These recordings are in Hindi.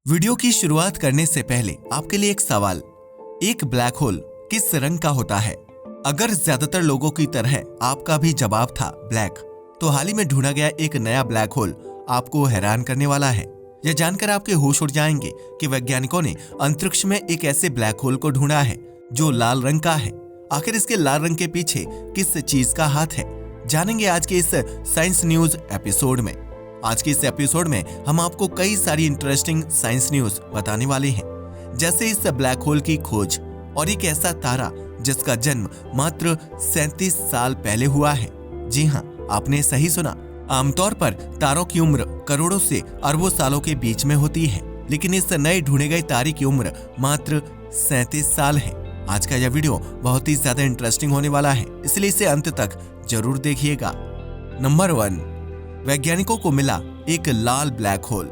वीडियो की शुरुआत करने से पहले आपके लिए एक सवाल। एक ब्लैक होल किस रंग का होता है? अगर ज्यादातर लोगों की तरह आपका भी जवाब था ब्लैक, तो हाल ही में ढूंढा गया एक नया ब्लैक होल आपको हैरान करने वाला है। यह जानकर आपके होश उड़ जाएंगे कि वैज्ञानिकों ने अंतरिक्ष में एक ऐसे ब्लैक होल को ढूंढा है जो लाल रंग का है। आखिर इसके लाल रंग के पीछे किस चीज का हाथ है, जानेंगे आज के इस साइंस न्यूज एपिसोड में। आज के इस एपिसोड में हम आपको कई सारी इंटरेस्टिंग साइंस न्यूज बताने वाले हैं, जैसे इस ब्लैक होल की खोज और एक ऐसा तारा जिसका जन्म मात्र 37 साल पहले हुआ है। जी हाँ, आपने सही सुना। आमतौर पर तारों की उम्र करोड़ों से अरबों सालों के बीच में होती है, लेकिन इस नए ढूंढे गए तारे की उम्र मात्र 37 साल है। आज का यह वीडियो बहुत ही ज्यादा इंटरेस्टिंग होने वाला है, इसलिए इसे अंत तक जरूर देखिएगा। नंबर 1, वैज्ञानिकों को मिला एक लाल ब्लैक होल।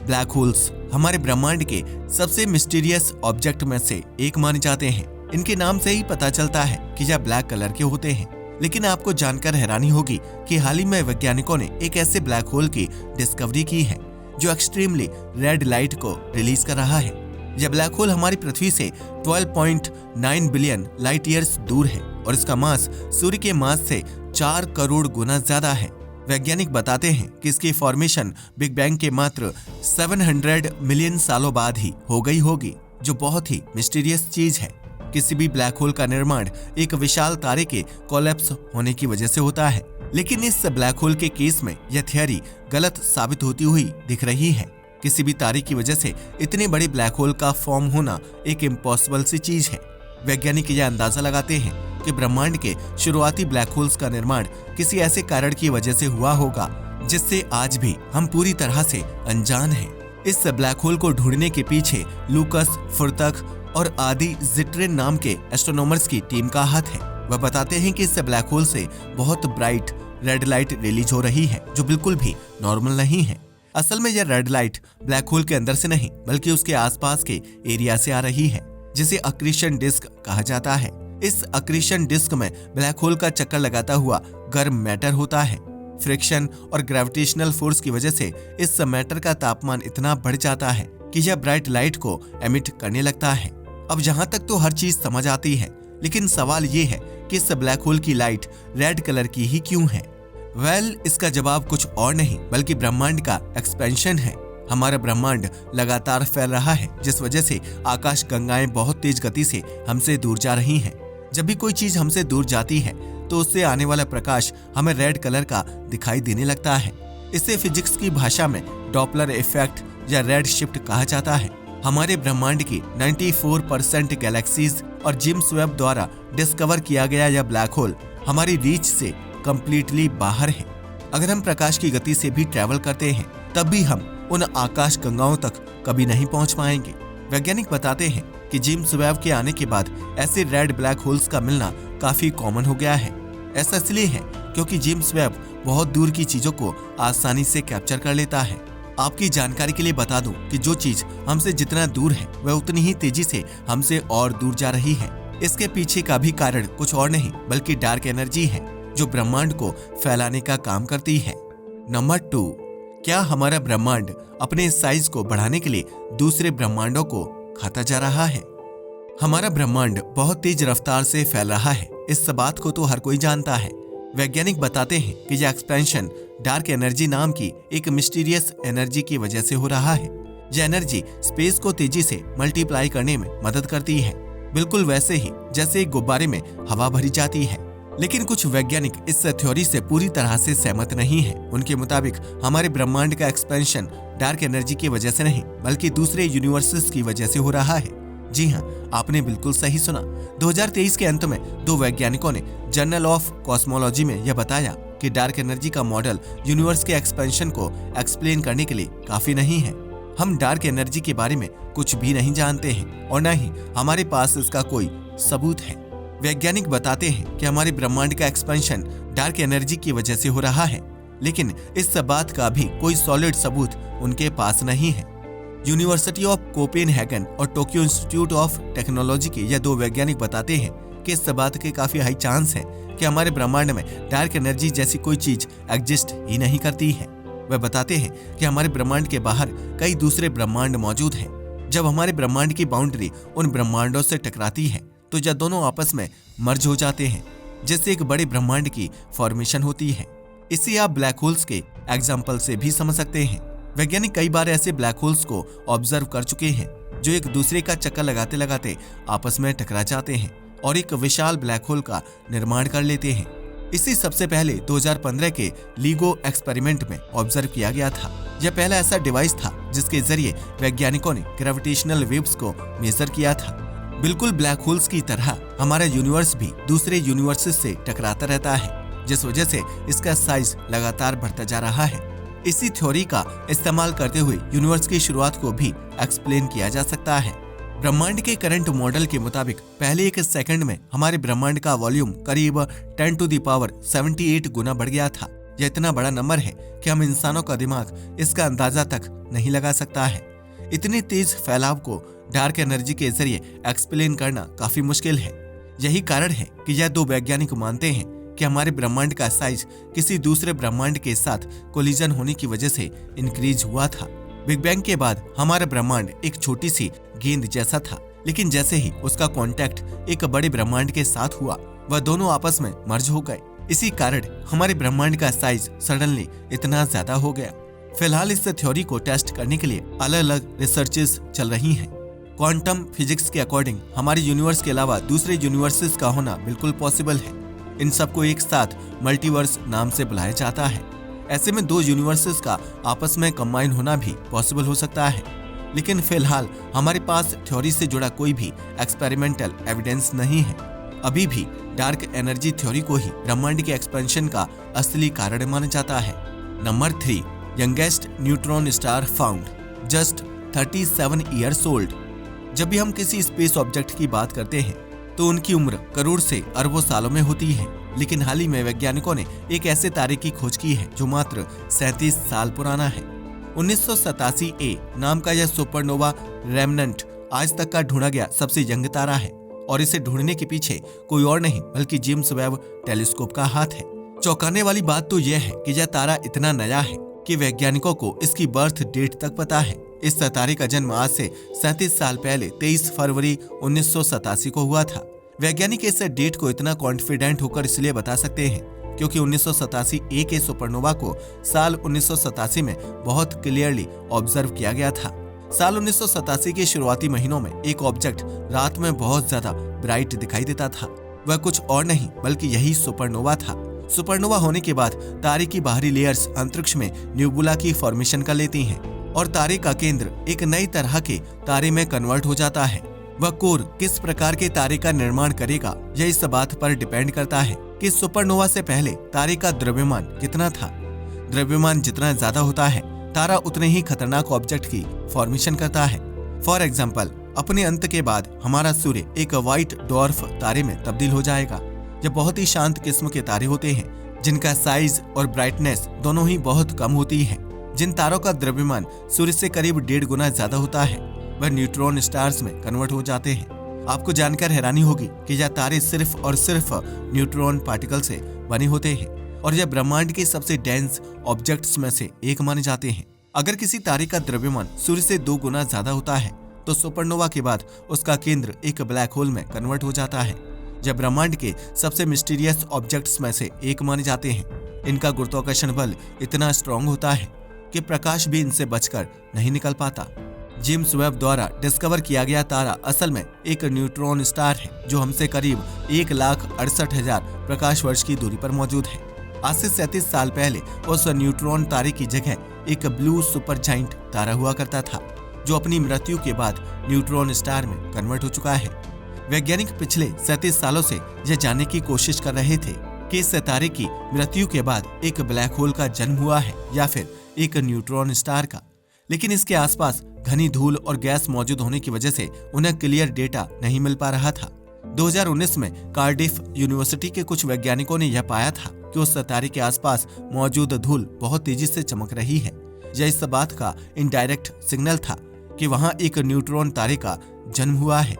ब्लैक होल्स हमारे ब्रह्मांड के सबसे मिस्टीरियस ऑब्जेक्ट में से एक माने जाते हैं। इनके नाम से ही पता चलता है कि यह ब्लैक कलर के होते हैं। लेकिन आपको जानकर हैरानी होगी कि हाल ही में वैज्ञानिकों ने एक ऐसे ब्लैक होल की डिस्कवरी की है जो एक्सट्रीमली रेड लाइट को रिलीज कर रहा है। यह ब्लैक होल हमारी पृथ्वी से 12.9 बिलियन लाइट ईयर्स दूर है और इसका मास सूर्य के मास से 4 करोड़ गुना ज्यादा है। वैज्ञानिक बताते हैं कि इसकी फॉर्मेशन बिग बैंग के मात्र 700 मिलियन सालों बाद ही हो गई होगी, जो बहुत ही मिस्टीरियस चीज है। किसी भी ब्लैक होल का निर्माण एक विशाल तारे के कोलैप्स होने की वजह से होता है, लेकिन इस ब्लैक होल के केस में यह थ्योरी गलत साबित होती हुई दिख रही है। किसी भी तारे की वजह से इतने बड़े ब्लैक होल का फॉर्म होना एक इम्पॉसिबल सी चीज है। वैज्ञानिक यह अंदाजा लगाते हैं कि ब्रह्मांड के शुरुआती ब्लैक होल्स का निर्माण किसी ऐसे कारण की वजह से हुआ होगा जिससे आज भी हम पूरी तरह से अनजान हैं। इस ब्लैक होल को ढूंढने के पीछे लूकस, फुर्तक और आदि जिट्रेन नाम के एस्ट्रोनॉमर्स की टीम का हाथ है। वह बताते हैं कि इस ब्लैक होल से बहुत ब्राइट रेड लाइट रिलीज हो रही है, जो बिल्कुल भी नॉर्मल नहीं है। असल में यह रेड लाइट ब्लैक होल के अंदर से नहीं बल्कि उसके आसपास के एरिया से आ रही है, जिसे अक्रीशन डिस्क कहा जाता है। इस अक्रीशन डिस्क में ब्लैक होल का चक्कर लगाता हुआ गर्म मैटर होता है। फ्रिक्शन और ग्रेविटेशनल फोर्स की वजह से इस मैटर का तापमान इतना बढ़ जाता है कि यह ब्राइट लाइट को एमिट करने लगता है। अब यहाँ तक तो हर चीज समझ आती है, लेकिन सवाल ये है कि इस ब्लैक होल की लाइट रेड कलर की ही क्यों है? इसका जवाब कुछ और नहीं बल्कि ब्रह्मांड का एक्सपेंशन है। हमारा ब्रह्मांड लगातार फैल रहा है, जिस वजह से आकाश गंगाएं बहुत तेज गति से हमसे दूर जा रही हैं। जब भी कोई चीज हमसे दूर जाती है तो उससे आने वाला प्रकाश हमें रेड कलर का दिखाई देने लगता है। इसे फिजिक्स की भाषा में डॉपलर इफेक्ट या रेड शिफ्ट कहा जाता है। हमारे ब्रह्मांड की 94% गैलेक्सीज और जेम्स वेब द्वारा डिस्कवर किया गया यह ब्लैक होल हमारी रीच से कंप्लीटली बाहर है। अगर हम प्रकाश की गति से भी ट्रेवल करते हैं तब भी हम उन आकाश गंगाओं तक कभी नहीं पहुंच पाएंगे। वैज्ञानिक बताते हैं कि जेम्स वेब के आने के बाद ऐसे रेड ब्लैक होल्स का मिलना काफी कॉमन हो गया है। ऐसा इसलिए है क्योंकि जेम्स वेब बहुत दूर की चीजों को आसानी से कैप्चर कर लेता है। आपकी जानकारी के लिए बता दूं कि जो चीज हमसे जितना दूर है वह उतनी ही तेजी से हमसे और दूर जा रही है। इसके पीछे का भी कारण कुछ और नहीं बल्कि डार्क एनर्जी है, जो ब्रह्मांड को फैलाने का काम करती है। नंबर 2, क्या हमारा ब्रह्मांड अपने साइज को बढ़ाने के लिए दूसरे ब्रह्मांडों को खाता जा रहा है? हमारा ब्रह्मांड बहुत तेज रफ्तार से फैल रहा है, इस बात को तो हर कोई जानता है। वैज्ञानिक बताते हैं कि यह एक्सपेंशन डार्क एनर्जी नाम की एक मिस्टीरियस एनर्जी की वजह से हो रहा है। यह एनर्जी स्पेस को तेजी से मल्टीप्लाई करने में मदद करती है, बिल्कुल वैसे ही जैसे एक गुब्बारे में हवा भरी जाती है। लेकिन कुछ वैज्ञानिक इस थ्योरी से पूरी तरह से सहमत नहीं है। उनके मुताबिक हमारे ब्रह्मांड का एक्सपेंशन डार्क एनर्जी की वजह से नहीं बल्कि दूसरे यूनिवर्सेस की वजह से हो रहा है। जी हाँ, आपने बिल्कुल सही सुना। 2023 के अंत में 2 वैज्ञानिकों ने जर्नल ऑफ कॉस्मोलॉजी में यह बताया कि डार्क एनर्जी का मॉडल यूनिवर्स के एक्सपेंशन को एक्सप्लेन करने के लिए काफी नहीं है। हम डार्क एनर्जी के बारे में कुछ भी नहीं जानते हैं और न ही हमारे पास इसका कोई सबूत है। वैज्ञानिक बताते हैं कि हमारे ब्रह्मांड का एक्सपेंशन डार्क एनर्जी की वजह से हो रहा है, लेकिन इस बात का भी कोई सॉलिड सबूत उनके पास नहीं है। यूनिवर्सिटी ऑफ कोपेनहेगन और टोक्यो इंस्टीट्यूट ऑफ टेक्नोलॉजी के यह 2 वैज्ञानिक बताते हैं कि इस बात के काफी हाई चांस है कि हमारे ब्रह्मांड में डार्क एनर्जी जैसी कोई चीज एग्जिस्ट ही नहीं करती है। वह बताते हैं कि हमारे ब्रह्मांड के बाहर कई दूसरे ब्रह्मांड मौजूद हैं। जब हमारे ब्रह्मांड की बाउंड्री उन ब्रह्मांडों से टकराती है तो यह दोनों आपस में मर्ज हो जाते हैं, जिससे एक बड़े ब्रह्मांड की फॉर्मेशन होती है। इसे आप ब्लैक होल्स के एग्जाम्पल से भी समझ सकते हैं। वैज्ञानिक कई बार ऐसे ब्लैक होल्स को ऑब्जर्व कर चुके हैं जो एक दूसरे का चक्कर लगाते लगाते आपस में टकरा जाते हैं और एक विशाल ब्लैक होल का निर्माण कर लेते हैं। इसी सबसे पहले 2015 के लीगो एक्सपेरिमेंट में ऑब्जर्व किया गया था। यह पहला ऐसा डिवाइस था जिसके जरिए वैज्ञानिकों ने ग्रेविटेशनल वेव्स को मेजर किया था। बिल्कुल ब्लैक होल्स की तरह हमारा यूनिवर्स भी दूसरे यूनिवर्सेस से टकराता रहता है, जिस वजह से इसका साइज लगातार बढ़ता जा रहा है। इसी थ्योरी का इस्तेमाल करते हुए यूनिवर्स की शुरुआत को भी एक्सप्लेन किया जा सकता है। ब्रह्मांड के करंट मॉडल के मुताबिक पहले एक सेकंड में हमारे ब्रह्मांड का वॉल्यूम करीब 10⁻78 गुना बढ़ गया था। यह इतना बड़ा नंबर है कि हम इंसानों का दिमाग इसका अंदाजा तक नहीं लगा सकता है। इतनी तेज फैलाव को डार्क एनर्जी के जरिए एक्सप्लेन करना काफी मुश्किल है। यही कारण है कि यह दो वैज्ञानिक मानते हैं कि हमारे ब्रह्मांड का साइज किसी दूसरे ब्रह्मांड के साथ कोलिजन होने की वजह से इंक्रीज हुआ था। बिग बैंग के बाद हमारा ब्रह्मांड एक छोटी सी गेंद जैसा था, लेकिन जैसे ही उसका कांटेक्ट एक बड़े ब्रह्मांड के साथ हुआ, वह दोनों आपस में मर्ज हो गए। इसी कारण हमारे ब्रह्मांड का साइज सडनली इतना ज्यादा हो गया। फिलहाल इस थ्योरी को टेस्ट करने के लिए अलग अलग रिसर्चेस चल रही हैं। क्वांटम फिजिक्स के अकॉर्डिंग हमारे यूनिवर्स के अलावा दूसरे यूनिवर्सेस का होना बिल्कुल पॉसिबल है। इन सबको एक साथ मल्टीवर्स नाम से बुलाया जाता है। ऐसे में दो यूनिवर्सेस का आपस में कंबाइन होना भी पॉसिबल हो सकता है, लेकिन फिलहाल हमारे पास थ्योरी से जुड़ा कोई भी एक्सपेरिमेंटल एविडेंस नहीं है। अभी भी डार्क एनर्जी थ्योरी को ही ब्रह्मांड के एक्सपेंशन का असली कारण माना जाता है। Number 3, youngest neutron star found, just 37 years old. जब भी हम किसी स्पेस ऑब्जेक्ट की बात करते हैं तो उनकी उम्र करोड़ से अरबों सालों में होती है, लेकिन हाल ही में वैज्ञानिकों ने एक ऐसे तारे की खोज की है जो मात्र 37 साल पुराना है। 1987 ए नाम का यह सुपरनोवा रेमनेंट आज तक का ढूंढा गया सबसे यंग तारा है और इसे ढूंढने के पीछे कोई और नहीं बल्कि जेम्स वेब टेलीस्कोप का हाथ है। चौंकाने वाली बात तो यह है कि यह तारा इतना नया है कि वैज्ञानिकों को इसकी बर्थ डेट तक पता है। इस तारे का जन्म आज से 37 साल पहले 23 फरवरी 1987 को हुआ था। वैज्ञानिक इस डेट को इतना कॉन्फिडेंट होकर इसलिए बता सकते हैं क्योंकि 1987 ए के सुपरनोवा को साल 1987 में बहुत क्लियरली ऑब्जर्व किया गया था। साल 1987 के शुरुआती महीनों में एक ऑब्जेक्ट रात में बहुत ज्यादा ब्राइट दिखाई देता था। वह कुछ और नहीं बल्कि यही सुपरनोवा था। सुपरनोवा होने के बाद तारे की बाहरी लेयर्स अंतरिक्ष में न्यूबुला की फॉर्मेशन कर लेती हैं और तारे का केंद्र एक नई तरह के तारे में कन्वर्ट हो जाता है। वह कोर किस प्रकार के तारे का निर्माण करेगा, यह इस बात पर डिपेंड करता है कि सुपरनोवा से पहले तारे का द्रव्यमान कितना था। द्रव्यमान जितना ज्यादा होता है, तारा उतने ही खतरनाक ऑब्जेक्ट की फॉर्मेशन करता है। फॉर एग्जाम्पल, अपने अंत के बाद हमारा सूर्य एक व्हाइट डॉर्फ तारे में तब्दील हो जाएगा। यह बहुत ही शांत किस्म के तारे होते हैं जिनका साइज और ब्राइटनेस दोनों ही बहुत कम होती है। जिन तारों का द्रव्यमान सूर्य से करीब 1.5 गुना ज्यादा होता है, वह न्यूट्रॉन स्टार्स में कन्वर्ट हो जाते हैं। आपको जानकर हैरानी होगी कि यह तारे सिर्फ और सिर्फ न्यूट्रॉन पार्टिकल से बने होते हैं और यह ब्रह्मांड के सबसे डेंस ऑब्जेक्ट्स में से एक माने जाते हैं। अगर किसी तारे का द्रव्यमान सूर्य से 2 गुना ज्यादा होता है तो सुपरनोवा के बाद उसका केंद्र एक ब्लैक होल में कन्वर्ट हो जाता है। यह ब्रह्मांड के सबसे मिस्टीरियस ऑब्जेक्ट्स में से एक माने जाते हैं। इनका गुरुत्वाकर्षण बल इतना स्ट्रॉन्ग होता है कि प्रकाश भी इनसे बचकर नहीं निकल पाता। जेम्स वेब द्वारा डिस्कवर किया गया तारा असल में एक न्यूट्रॉन स्टार है जो हमसे करीब 1,68,000 प्रकाश वर्ष की दूरी पर मौजूद है। आज से 37 साल पहले उस न्यूट्रॉन तारे की जगह एक ब्लू सुपर जाइंट तारा हुआ करता था जो अपनी मृत्यु के बाद न्यूट्रॉन स्टार में कन्वर्ट हो चुका है। वैज्ञानिक पिछले 37 सालों से यह जानने की कोशिश कर रहे थे कि इस तारे की मृत्यु के बाद एक ब्लैक होल का जन्म हुआ है या फिर एक न्यूट्रॉन स्टार का, लेकिन इसके आसपास घनी धूल और गैस मौजूद होने की वजह से उन्हें क्लियर डेटा नहीं मिल पा रहा था। 2019 में कार्डिफ यूनिवर्सिटी के कुछ वैज्ञानिकों ने यह पाया था कि उस तारे के आसपास मौजूद धूल बहुत तेजी से चमक रही है। यह इस बात का इनडायरेक्ट सिग्नल था कि वहां एक न्यूट्रॉन तारे का जन्म हुआ है,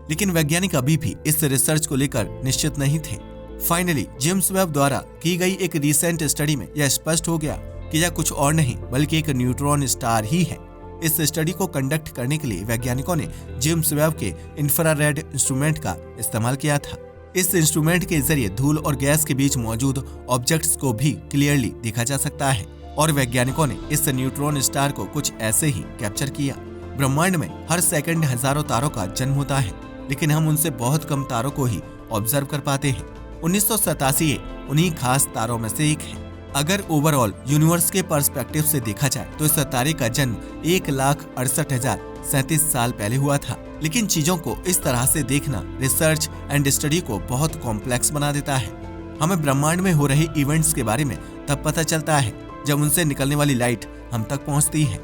लेकिन वैज्ञानिक अभी भी इस रिसर्च को लेकर निश्चित नहीं थे। फाइनली जेम्स वेब द्वारा की गई एक रिसेंट स्टडी में यह स्पष्ट हो गया कि यह कुछ और नहीं बल्कि एक न्यूट्रॉन स्टार ही है। इस स्टडी को कंडक्ट करने के लिए वैज्ञानिकों ने जेम्स वेब के इंफ्रारेड इंस्ट्रूमेंट का इस्तेमाल किया था। इस इंस्ट्रूमेंट के जरिए धूल और गैस के बीच मौजूद ऑब्जेक्ट्स को भी क्लियरली देखा जा सकता है और वैज्ञानिकों ने इस न्यूट्रॉन स्टार को कुछ ऐसे ही कैप्चर किया। ब्रह्मांड में हर सेकंड हजारों तारों का जन्म होता है, लेकिन हम उनसे बहुत कम तारों को ही ऑब्जर्व कर पाते हैं। 1987 उन्हीं खास तारों में से एक है। अगर ओवरऑल यूनिवर्स के पर्सपेक्टिव से देखा जाए तो इस तारे का जन्म 1,68,037 साल पहले हुआ था। लेकिन चीजों को इस तरह से देखना रिसर्च एंड स्टडी को बहुत कॉम्प्लेक्स बना देता है। हमें ब्रह्मांड में हो रहे इवेंट्स के बारे में तब पता चलता है जब उनसे निकलने वाली लाइट हम तक पहुंचती है।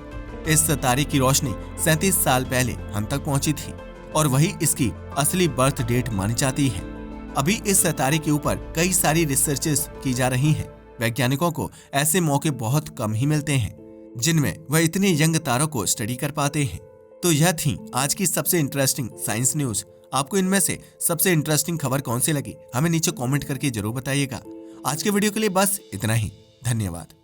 इस तारे की रोशनी 37 साल पहले हम तक पहुंची थी और वही इसकी असली बर्थ डेट मानी जाती है। अभी इस तारे के ऊपर कई सारी रिसर्चेस की जा रही हैं। वैज्ञानिकों को ऐसे मौके बहुत कम ही मिलते हैं जिनमें वह इतने यंग तारों को स्टडी कर पाते हैं। तो यह थी आज की सबसे इंटरेस्टिंग साइंस न्यूज। आपको इनमें से सबसे इंटरेस्टिंग खबर कौन सी लगी हमें नीचे कमेंट करके जरूर बताइएगा। आज के वीडियो के लिए बस इतना ही। धन्यवाद।